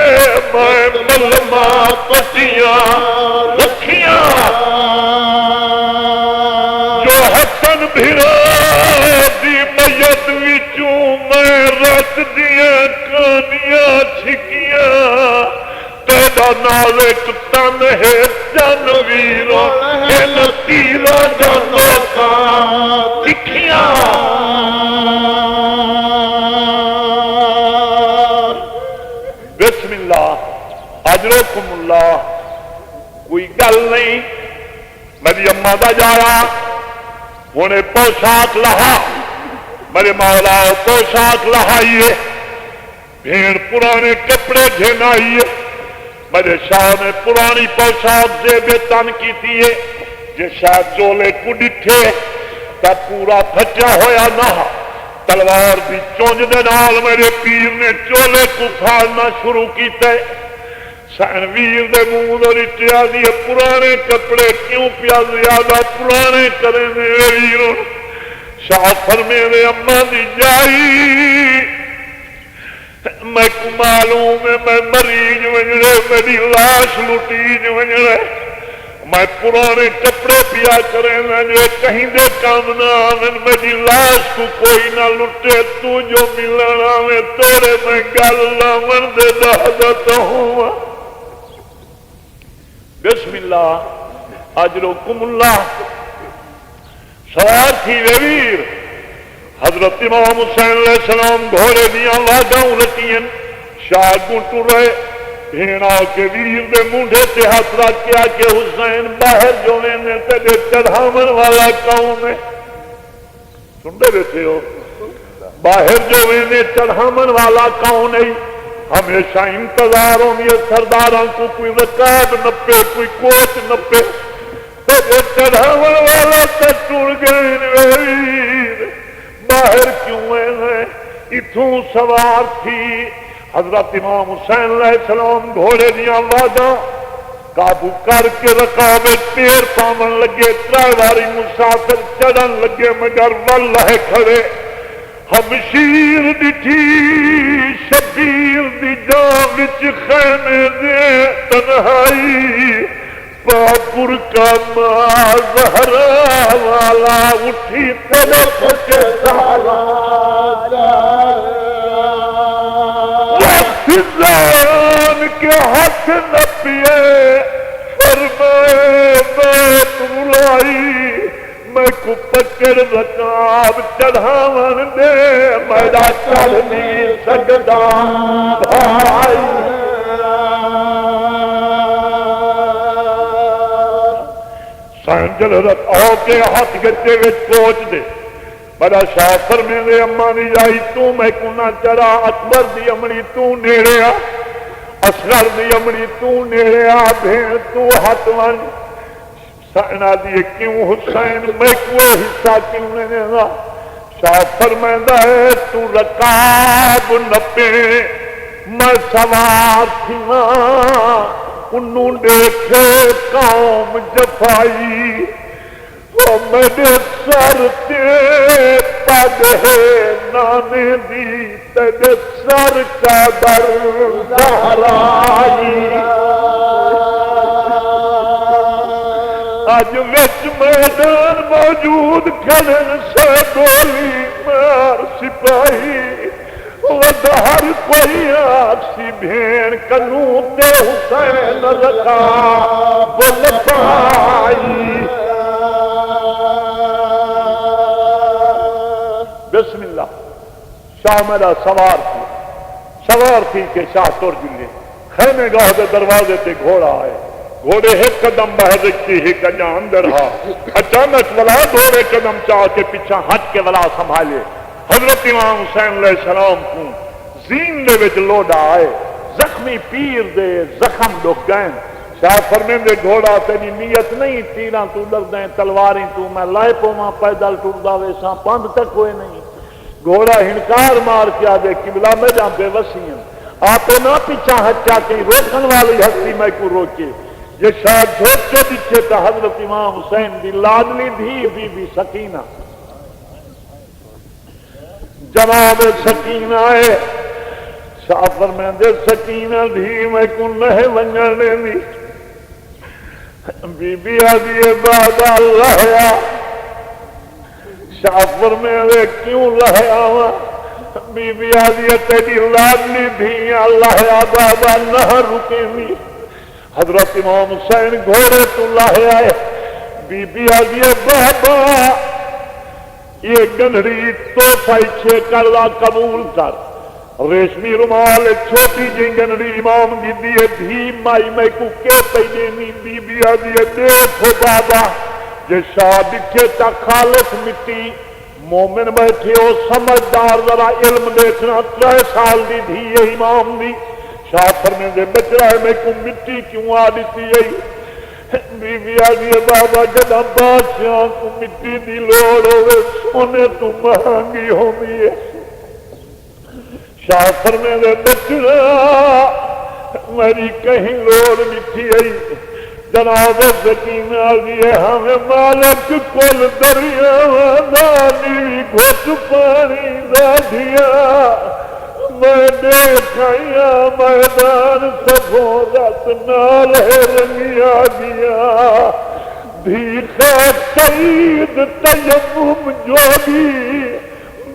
میں ملما پٹیاں رکھیاں جو حسن بھرا دی میت وچوں میں رت دیاں کانیاں چھکیاں تے نازک تن ہے جن ویروں تیرا جانو کا تکھیاں بسم اللہ اجرکم اللہ کوئی گل نہیں میری اماں دا جایا انہیں پوشاک لہا میرے مولا پوشاک لہائیے بھیڑ پرانے کپڑے جھنائیے میرے شاہ نے پرانی پوشاک زیب تن کی تیے جے شاید چولے کو ڈٹھے تا پورا پھٹیا ہویا نہ تلوار بھی چونج دے نال میرے پیر نے چولے کو پھاڑنا شروع کیتے سین ویر دے منہ دے رٹیا دیے پرانے کپڑے کیوں پیا زیادہ پرانے کرے میرے ویروں شاہ فرمے دے اماں دی جائی میں کو معلوم ہے میں مریض ونجڑے میری لاش لٹیج ونجڑے میں پرانے کپڑے پیا کریں جو کہیں دے کام نہ آمن میری لاش کو کوئی نہ لٹے تو جو ملنا میں توڑے میں گل لامن دے دہدت ہوں بسم اللہ اجرکم اللہ سوار تھی ویر حضرت امام حسین علیہ السلام گھوڑے دیاں واگاؤں رکھیں شاہ گھنٹو رہے بھیڑا کے ویر دے مونڈے تے ہاتھ رکھ کے آکے حسین باہر جو میں تیرے چڑھامن والا قوم ہے سن دے بیٹھے ہو باہر جو میں چڑھامن والا قوم نہیں ہمیشہ انتظار ہوں یہ سرداراں کو کوئی رکاب نپے کوئی کوچ نپے تیرے چڑھامن والا تے ٹوڑ گئے ویر باہر کیوں ہے اتھوں سوار تھی حضرت امام حسین علیہ السلام گھوڑے دیاں واگاں قابو کر کے رکابے پیر پامن لگے ترائیواری مسافر چڑھن لگے مگر واللہ کھڑے ہمشیر ڈٹھی شبیر دی جان وچ خیمے دے تنہائی پاپور کا ماں زہرا والا اٹھی طرف کے سالا وقتان کے ہاتھ نہ پیے فرمائے بات بلائی میں کو پکڑ رکاب چڑھاون دے میرا چڑھ نہیں سکتا بھائی سینجل رت آؤ کے ہاتھ گچے وچ پہنچ دے بڑا شاہ فرمے دے اماں دی جائی تو میں کو نہ چڑھا اکبر دی امڑی تو نیڑے آ اصغر دی امڑی تو نیڑے آ بھین تو ہاتھ ون سینا دی کیوں حسین میں کو حصہ کیوں نہیں گا شاہ فرمیندا ہے تو رکاب نپے میں سوار تھی انہوں دیکھے قوم جفائی وہ میرے سر تے پگ ہے نانے دی تیرے سر کا در زہرائی آج وچ میدان موجود کھڑن سے گولی مار سپاہی ودہر کوئی آکسی بھین کنوں تے حسین رکھا بل پائی بسم اللہ شاہ میرا سوار تھی کہ شاہ تر جلے خیمے گاہ دے دروازے تے گھوڑا آئے گھوڑے ایک قدم باہر رکھتی ایک اجاں اندر ہا اچانک ولا دوڑے قدم چاہ کے پیچھا ہٹ کے ولا سنبھالے حضرت امام حسین علیہ السلام کو زین دے وچ لوڈا آئے زخمی پیر دے زخم ڈک گئے شاہ فرمے دے گھوڑا تیری نیت نہیں تیراں تو ڈر دیں تلواریں تو میں لائے پوما پیدل ٹردا ویساں پند تک ہوئے نہیں گھوڑا ہنکار مار کے آدھے قبلہ میں جہاں بے وسیع آپ نہ پیچھا ہٹا کے روکن والی ہستی میں کو روکے یہ شاید جھوٹ کے پیچھے تھا حضرت امام حسین دی لاڈلی دھی بی سکینہ جناب سکینہ ہے شاہ فرمائندے سکینہ دھی میں کو نہیں ونجن دینی بی بی آدھی بعد اللہ شاہ فرمائندے کیوں لہیا ہوا بی بی آدھی تیری لاڈلی دھی اللہ بابا نہ رکے نہیں حضرت امام حسین گھوڑے تو لاہے آئے، بی بی آگی بابا یہ گنہری تو پیچھے کرلا قبول کر، ریشمی رومال چھوٹی جی گنہری امام دی دیے دھی مائی میں کو کے پہنی، بی بی آگی دیکھو بابا جے شاہ دکھے تا خالص مٹی، مومن بیٹھے ہو سمجھدار ذرا علم دیکھنا، 3 سال دی دھی امام دی، شاہ فرمے دے بچڑا ہے میں کو مٹی کیوں آ دیتی ہے، بی بی آگی بابا جدہ بادشاہ کو مٹی دی لوڑ ہوئے سونے تو مہنگی ہوگی ہے، شاہ فرمے دے بچڑا میری کہیں لوڑ مٹی ہے، جناب سکینہ آگی ہے ہمیں مالک کل دریا دانی گھٹ پانی دا دیا، میں دیکھایا میدان سفورت نال رنگیا گیا، دیکھا سید تیمم جوگی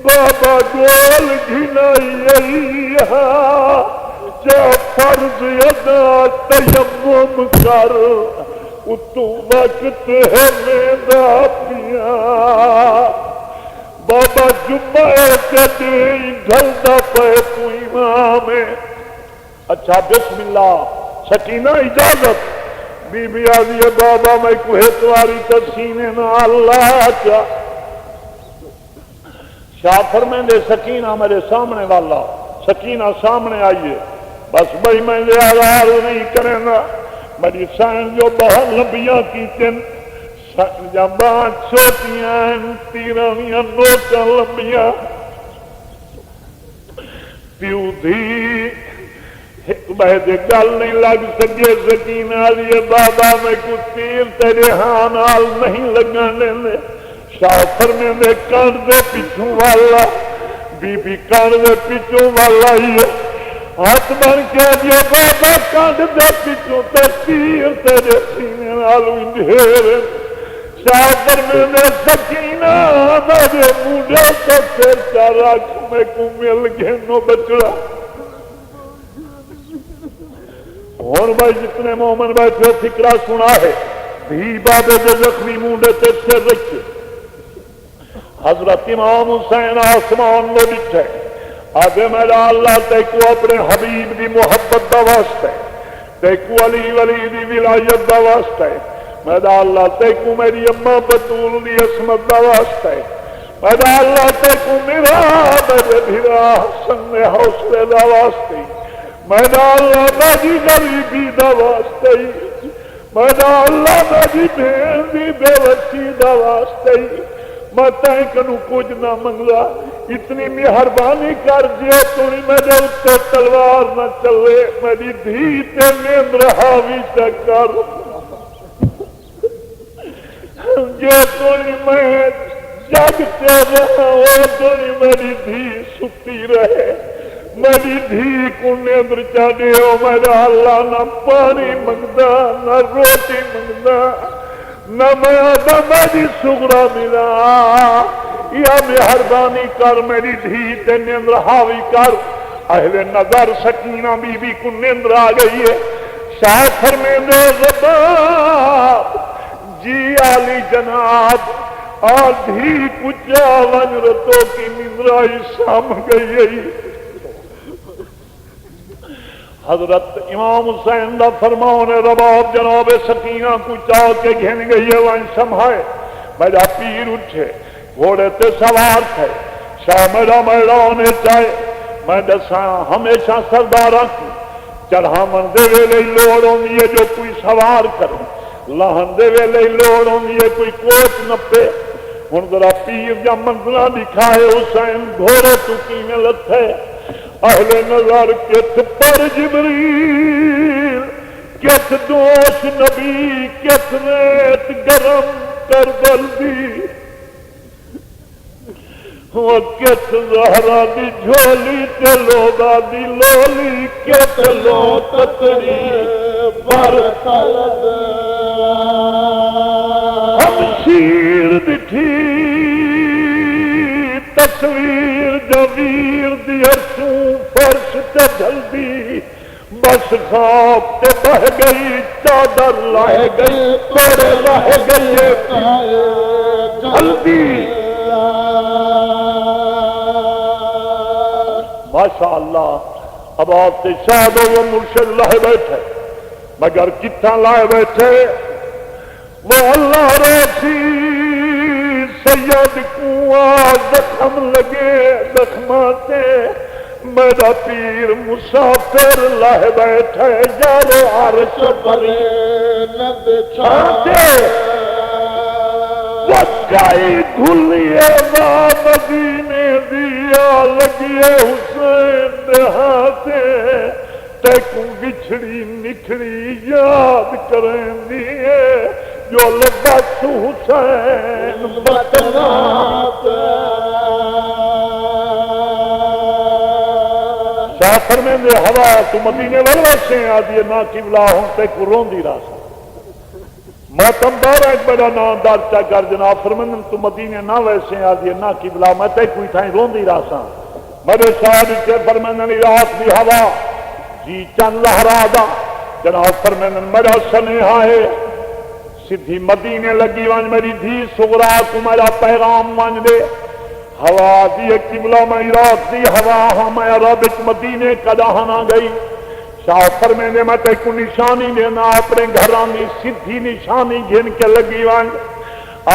بابا گول گھنائی جا فرض ادا تیمم کر اتو وقت ہے میرا پیا، بابا جمعہ کدی ڈھلتا پہ تو امام ہے، اچھا بسم اللہ سکینہ اجازت، بی بی آدھی ہے بابا میں کوہ تواری تسینے نہ اللہ کیا، شاہ فرمیں دے سکینہ میرے سامنے والا، سکینہ سامنے آئیے، بس بھائی میں نے آزار نہیں کریں گا، میری سائن جو بہت لمبیاں کی تن جبان چھوٹیاں تیرانیاں نوچاں لمبیاں پیو دھی بہت گل نہیں لگ سکے، سکینہ لیے بابا میں کچھ تیر تیرے ہانال نہیں لگن دے، شاہ فرمے میں کان دے پیچھوں والا، بی بی کان دے پیچھوں والا ہی ہے، ہاتھ بن کے دیا بابا کان دے پیچھوں تیر تیرے سینے نالو اندھیر، شاہ فرمے میں سکینہ میرے موڈے کو پھر چارا میں کو مل گھنو بچڑا، اور بھائی جتنے مومن بیٹھے فکرہ سنا ہے، بھی بابے دے زخمی موڈے تے سر رکھے، حضرت امام حسین آسمان لو بچھے، آگے میرا اللہ تے کو اپنے حبیب دی محبت دا واسطے، تے کو علی ولی دی ولایت دا واسطے، میرا اللہ تے کو میری اماں بطول دی عصمت دا واسطے، میرا اللہ تے کو میرا میرے بھیرا حسن حوصلے دا واسطے، میرا اللہ میری غریبی دا واسطے، میرا اللہ میری بہن دی بے وسی دا واسطے، میں تائیں کنو کچھ نہ منگلا، اتنی مہربانی کر جے تو میرے اتنے تلوار نہ چلے، میری دھی تے نیند رہاوی چکر جو تو میں جگتے رہا وہ تو میری دھی ستی رہے، میری دھی کو نیندر چاہے ہو، میرا اللہ نہ پانی منگدا نہ روٹی منگدا نہ میں آدھا میری سغرا ملا، یا مہربانی کر میری دھی تے نیندر حاوی کر، اہل نظر سکینہ بی بی کو نیندر آ گئی ہے، شاہ فرمے دے زباب جی علی جناب آدھی کچا ونرتوں کی نندرائی سام گئی ہے، حضرت امام حسین دا فرمان رباب جناب سکینہ کو چاہ کے گھن گئی ہے، وہاں سمجھائے میرا پیر اٹھے گھوڑے تے سوار تھے، شاہ میرا میڑانے چاہے میں دساں ہمیشہ سردارہ کی چڑھا من دے ویلے لوڑ ہوندی ہے جو کوئی سوار کرو، لہن دے ویلے لوڑ ہوندی ہے کوئی کوچ نپے، ہن ذرا پیر جا منزلہ دکھائے حسین گھوڑے تو کینے لتھے، اہل نظر کت پر جبریل کت دوش نبی کت ریت گرم کر بلدی، کت زہرا دی جھولی چلو دی لولی کت لو تتری برطلد، ہم شیر دٹھی تصویر جویر دی ارسوں فرش تے جلدی بس خواب تے بہ گئی چادر لہ گئی تیرے رہ گئی جلدی ماشاء اللہ اب آپ سے شاد وہ مرشد لائے بیٹھے مگر کتنا لائے بیٹھے وہ اللہ روسی سید کو زخم لگے زخماتے میرا پیر مسافر لائے بیٹھے یارو عرش پرے نہ بچھاتے وکائی دھلیے با مدینے دیا لگیے حسین دہاتے تیکوں بچھڑی نکھڑی یاد کریں دیئے جو لبس حسین بتناتا شاہ فرمیندے ہوا تو مدینے والواسے آدھیے نا قبلہ ہوں تیکو رون دی راسا ماتم دارا ایک بڑا نامدار چا کر جناب فرمیندن تو مدینے نہ ویسے آدھیے نا قبلہ میں تیکو ہی تھائیں رون دی راسا میرے شاہد سے فرمیندن عراق دی ہوا جی چند لہرا دا جناب فرمیندن میرا سنیہا ہے سدھی مدینے لگی وانج میری دھی سغرا کو میرا پیغام وانج دے ہوا دی قبلہ میں عراق دی ہوا ہاں میں عرب مدینے کداہنا گئی شاہ فرمیندے میں تے کو نشانی دینا اپنے گھرانی سدھی نشانی گھن کے لگی وانج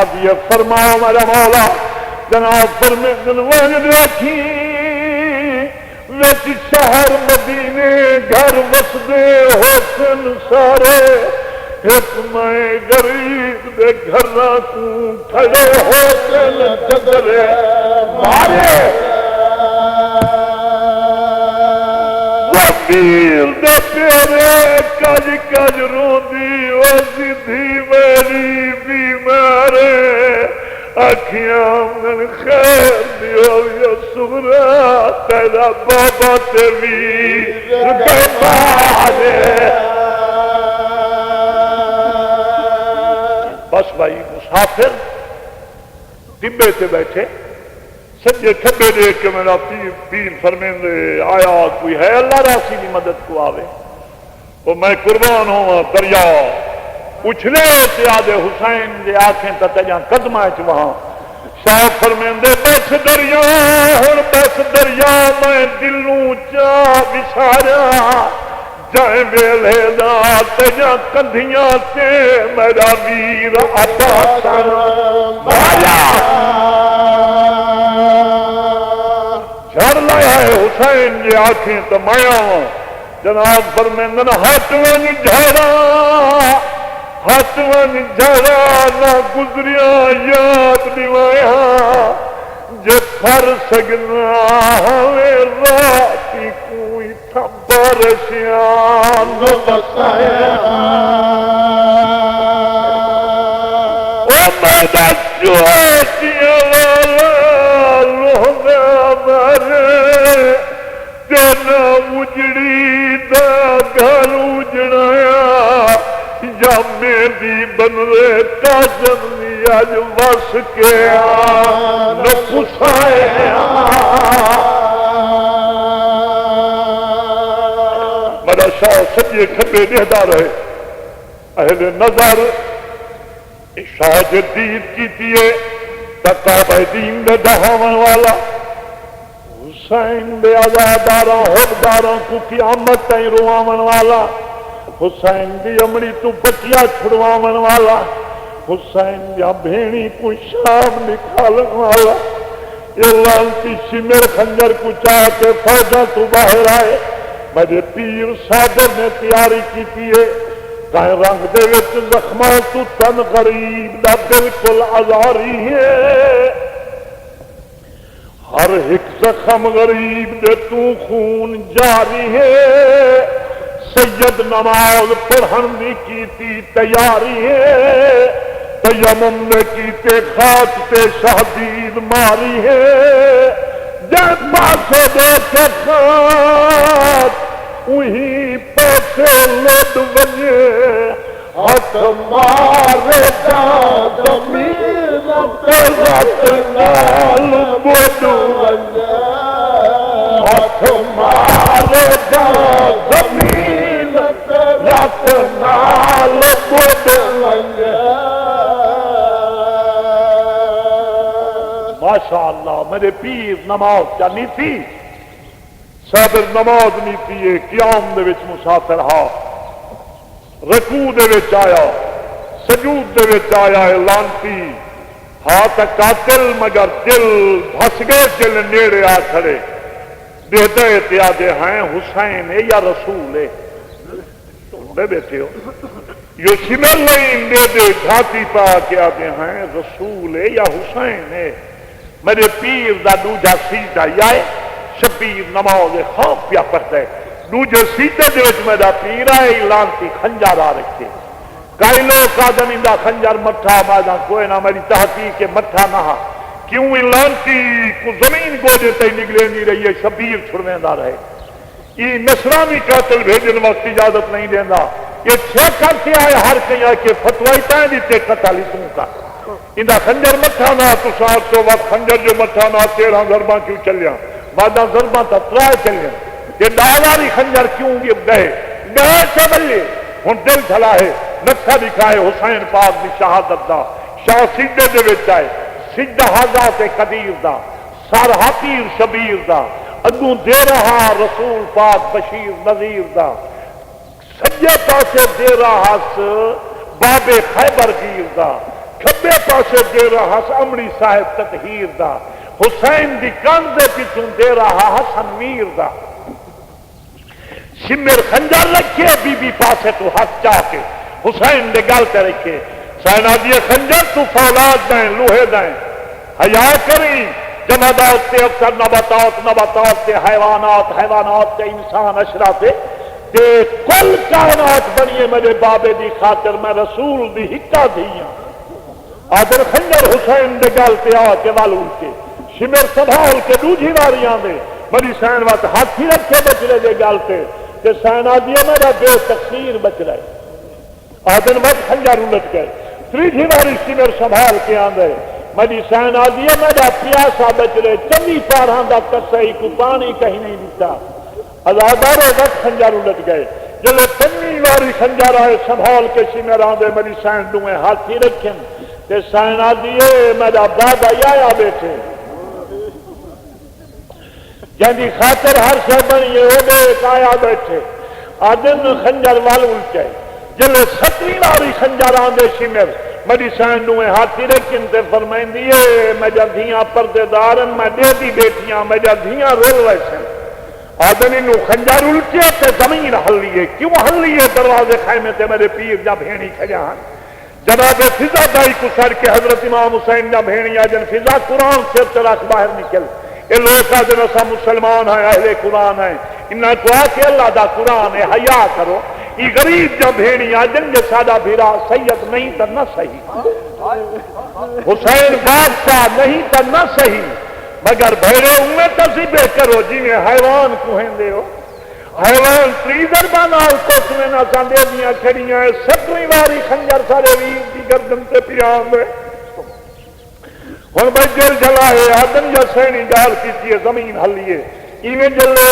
اب یہ فرماؤ میرا مولا جناب فرمیندن وانج رکھی ویچ شہر مدینے گھر وسدے حسن سارے ایک میں غریب دے گھرہ کو کھڑے حسن جگرے مارے وکیل دے پیرے کج کج روندی وزی دھی میری بیمارے اکھیاں من خیر دیو یا سغرا تیرا بابا تیویر گمارے بس بھائی مسافر ڈبے سے بیٹھے سجے کھبے دیکھ کے میرا پیر فرمیندے آیا کوئی ہے اللہ راسی کی مدد کو آوے وہ میں قربان ہوں دریا اچھلے سے آدھے حسین دے آنکھیں تجاں قدمہ چ وہاں شاہ فرمیندے بس دریا ہن بس دریا میں دلوں چا بشارا جائیں ویلے دا تجاں کندھیاں سے میرا ویر عطا سر مایا جھڑ لایا ہے حسین جی آنکھیں تو مایا جناب فرمیندن ہاتھ ون جھڑا ہاتھ ون جھڑا نہ گزریا یاد دیوایا جے پھر سگنا ہوئے راتی کوئی بارشیاں نہ بسایا او میرا چوٹیاں والا لوہنا مارے جانا اجڑی دا گھر اجڑایا یا میری بنرے کاجن آج وس کے نہ پسایا میرا شاہ سجے کھبے نہدا رہے اہل نظر شاہ جدید کی دیئے تقاب دین دے دہاون والا حسین دے آزاداراں حقداراں کو قیامت تائیں رواون والا حسین دی امڑی تو بچیا چھڑواون والا حسین یا بھینی کو شام نکالن والا یہ لانتی شمر خنجر کو چاہ کے فوجہ تو باہر آئے میرے پیر صادر نے تیاری کی تیئے کہیں رنگ دے وچ زخماں تو تن غریب دا بالکل آزاری ہے ہر ایک زخم غریب دے تو خون جاری ہے سید نماز پڑھن دی کیتی تیاری ہے تیمم نے کیتے خاک تے شہدید ماری ہے جب پاسے دے خاک وہی پیسے لد بجے ہاتھ مارے جا زمین رت نال بود بجے ہاتھ مارے جا زمین ہاتھ نال بدھ لنگے ماشاء اللہ میرے پیر نماز چانی تھی صدر نماز نہیں تھی قیام دے وچ مسافر ہا رکوع دے وچ آیا سجود دے وچ آیا لانتی ہاں تا قاتل مگر دل بھس گئے دل نیڑے آ کھڑے دے تے آدھے ہیں حسین ہے یا رسول ہے تھوڑے بیٹھے ہو یہ سمر لائن دے دے گھاتی پا کے آدھے ہیں رسول ہے یا حسین ہے میرے پیر دا دوجا سیدھا یا شبیر نماز خوف پیا پڑھتا ہے دوجے سیدھے دے وچ میرا پیر آئے لانتی خنجر آ رکھے کئی لوگ آدمی دا خنجر مٹھا مادا کوئی نہ میری تحقیق کے مٹھا نہ کیوں لانتی کو زمین گوجے تے نکلے نہیں رہی ہے شبیر چھڑویندہ رہے یہ نصرانی قاتل بھیجن وقت اجازت نہیں دینا یہ چھ کرتے آئے ہر کہیں آئے کہ فتوائی تائیں دیتے قتل اسوں کا اندہ خنجر مٹھا نہ تو 700 وقت خنجر جو مٹھا نہ 13 ضرباں کیوں چلیا مادہ ضرباں تا 3 چلیا یہ ڈاواری خنجر کیوں گئے سے بلے ہن دل چلا ہے نقصہ دکھائے حسین پاک دی شہادت دا شاہ سجدے دے وچ آئے سجدہ حضرت قدیر دا سر حقیر شبیر دا اگوں دے رہا رسول پاک بشیر نذیر دا سجے پاسے دے رہا باب خیبر گیر دا کھبے پاسے دے رہا امڑی صاحب تطہیر دا حسین دی کان دے پیچھوں دے رہا حسن میر دا شمر خنجر رکھے بی بی پاسے تو ہاتھ چاہ کے حسین دے گل تے رکھے سینا دیے خنجر تو فولاد دیں لوہے دیں حیا کریں جمادات تے افسر نباتات تے حیوانات تے انسان اشرا تے کل کائنات بنیے میرے بابے دی خاطر میں رسول دی ہکا دیا آدر خنجر حسین دے گل تے آ کے وال اٹھے شمر سنبھال کے دوجھی واریاں دے بڑی سین وقت ہاتھی رکھے بچرے دے گل تے سین آدھی میرا بے تقصیر بچ رہے آدن وقت خنجر الٹ گئے تریجھی واری شمر سنبھال کے آندے میری سین آدھی میرا پیاسا بچ رہے چلی پارہاں دا کسائی کو پانی کہیں نہیں دیتا ازادارے وقت خنجر الٹ گئے جلے پنی واری خنجر آئے سنبھال کے شمر آندے میری سین دوئے ہاتھی رکھیں تے سین آدھی میرا بابا آیا بیٹھے جہاں خاطر ہر شے بنیے وہ بے آیا بیٹھے آدم خنجر وال الٹے جلے 7ویں واری خنجر آندے شمر میری سین دوئے ہاتھی رکھیں تے فرمائیں دیئے میرا دھیاں پردے دارن میں دے دی بیٹیاں میرا دھیاں رول ویسے آدمی نو خنجر الٹے تے زمین ہل لیے کیوں ہل لیے دروازے خیمے تے میرے پیر جا بھینی کھجا ہیں جناب فضا دائی کو سر کے حضرت امام حسین جا بھینی آجن فضا قرآن سے تراک باہر نکل یہ لوگ آدھن ایسا مسلمان ہیں اہل قرآن ہیں انہاں کو آکے اللہ دا قرآن ہے حیا کرو یہ غریب جا بھینی آجن جے سادہ بھیرا سید نہیں تا نہ صحیح حسین بادشاہ نہیں تا نہ صحیح مگر بھیرے امیں تصیبے کرو جی میں حیوان کوہیں دے ہو حیوان تریدر بانال کوس میں نہ ساندے دیاں کھڑیاں 7ویں واری خنجر سارے ویر دی گردن تے پیان دے ہن بھائی دل جلائے آدم یا سینی گال کیجئے زمین ہلیے ایویں جلے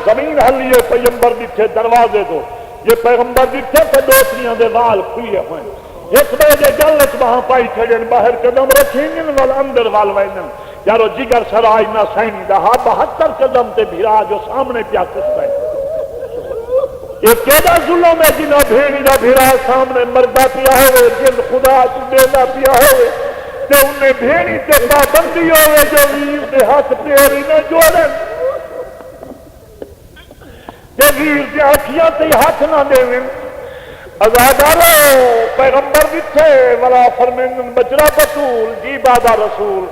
زمین ہلیے پیغمبر دیتے دروازے دو یہ پیغمبر دیتے تو دوسریاں دے وال کھلیے ہوئے ایک بجے جلت وہاں پائی کھڑے باہر قدم رکھیں وال اندر وال وینن یارو جگر سرائی نہ سینی دہا 72 قدم تے بھیرا جو سامنے پیا کس پہ یہ کیدا ظلم ہے جنہ بھیڑی دا بھیرا سامنے مردہ پیا ہوئے جن خدا تو دینا پیا ہوئے تے انہیں بھیڑی تے پابندی ہوئے جو ویر دے ہاتھ پیری نہ جوڑن تے ویر دے آکھیاں تے ہاتھ نہ دیویں ازادارو پیغمبر دیتے ولا فرمین بچرا بطول جی بابا رسول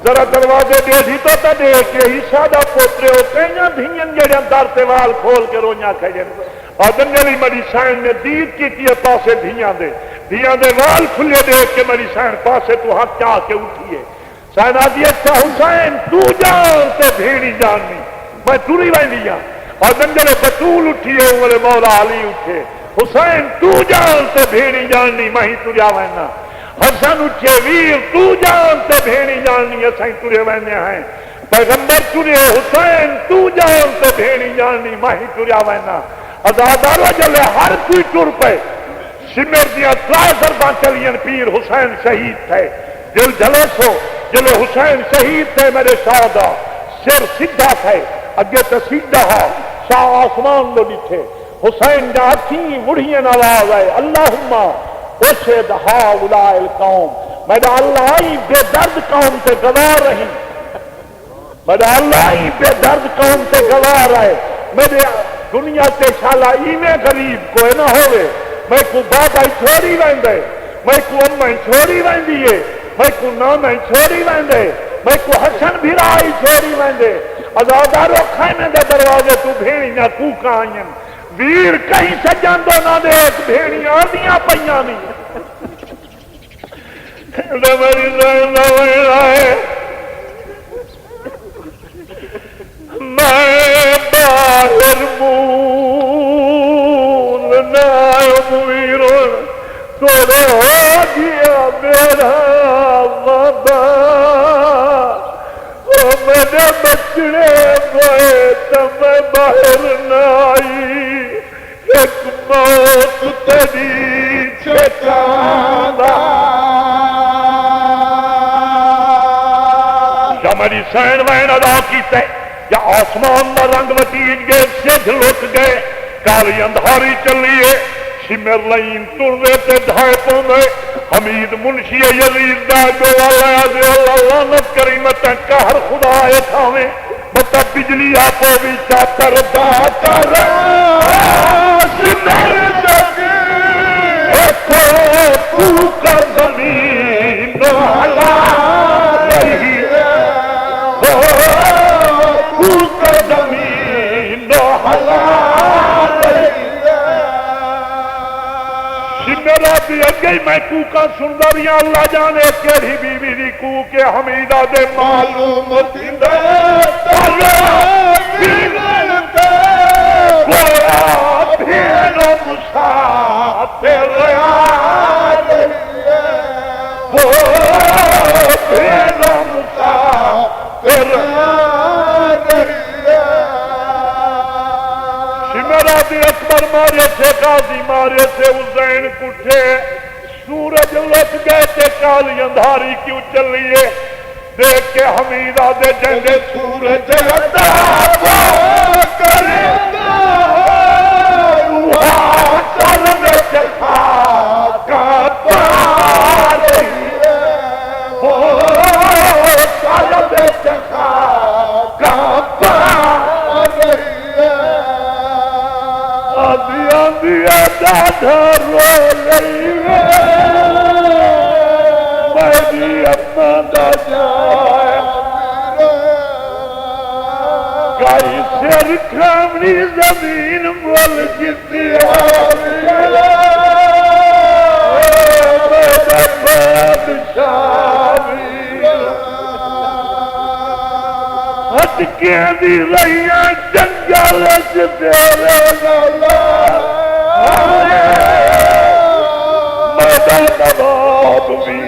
ذرا دروازے دے دی تو تا دے کے عیسیٰ دا پوترے ہو کہنیاں دھینیاں جڑیاں دار تے وال کھول کے رویاں کھجن آدم جلی مری سائن نے دید کی تیے پاسے دھیاں دے وال کھلے دے کے مری سائن پاسے تو ہاتھ چاہ کے اٹھیے سائن آدھی اچھا حسین تو جان تے بھیڑی جاننی میں توری وائن لیا آدم جلے بطول اٹھیے میرے مولا علی اٹھے حسین تو جان تے بھیڑی جاننی میں ہی تریا وائنہ حسن اٹھے ویر تو جان تے بھیڑی جاننی اسائیں ترے وائنے ہیں پیغمبر ترے حسین تو جان تے بھیڑی جاننی میں ہی تریا وائنہ ازادارو جلے ہر کوئی ٹر پے سمر دیا 3 ضرباں چلین پیر حسین شہید تھے دل جلے سو جلے حسین شہید تھے میرے شہدا سر سیدھا تھے اگے تو سیدھا ہا شاہ آسمان لو ڈٹھے حسین جا اکھیں وڑھین آواز آئے اللہم اشہد ہؤلاء القوم میرا اللہ ہی بے درد قوم سے گوار رہی میرا اللہ ہی بے درد قوم سے گوار ہے میرے دنیا سے شالا ایویں غریب کوئی نہ ہوئے میں کو بابا چھوڑی ویندے میں کو اماں چھوڑی ویندیے میں کو نانا چھوڑی ویندے میں کو حسن بھرائی چھوڑی ویندے ازادارو خیمے دے دروازے تو بھیڑیاں کو کائیں ویر کہیں سجن دو نہ دیکھ بھیڑیاں دیاں پیاں نہیں میری زندہ ہے میں باہر مول نائم ویرون تو رہا گیا میرا وعدہ میرے بچڑے گئے تو میں باہر نہ آئی ایک موت تیری چچاندہ میری سین وین ادا کیتے یا آسمان دا رنگ وٹیج گئے سجھ لٹ گئے کالی اندھاری چلیے سمر لائن تردے تے ڈھائے پوندے حمید منشی یزید دا جو اللہ دے اللہ لعنت کری مت قہر خدا اے تھاویں مت بجلی آپو بھی چاکر دا کر سمر جگے ایکو تو کر زمین نوالا رہی میرا بھی اگے میں کوکا سندا رہی اللہ جانے کیڑی بیوی دی کو کے حمیدہ دے معلوم تھیندا گویا بھیڑو مسافر بھیڑو مسافر میرا بھی اکبر مارے تھے قاضی مارے تھے حسین کٹھے سورج لٹ گئے تھے کالی اندھاری کیوں چل رہی ہے دیکھ کے حمیدہ دے جنگے سورج لٹا وہ کرے روحا چل میں چلتا کاتا رہی ہے وہ چل میں چلتا کاتا رہی ہے آدھیاں دیا دادھا رو لئی ہے میری اپنا دا جائے کئی سر کھامنی زمین مول جتی آئی میرا بادشاہ ہٹکیں دی رہیاں جنگل تیرے نالا میرا نواب بھی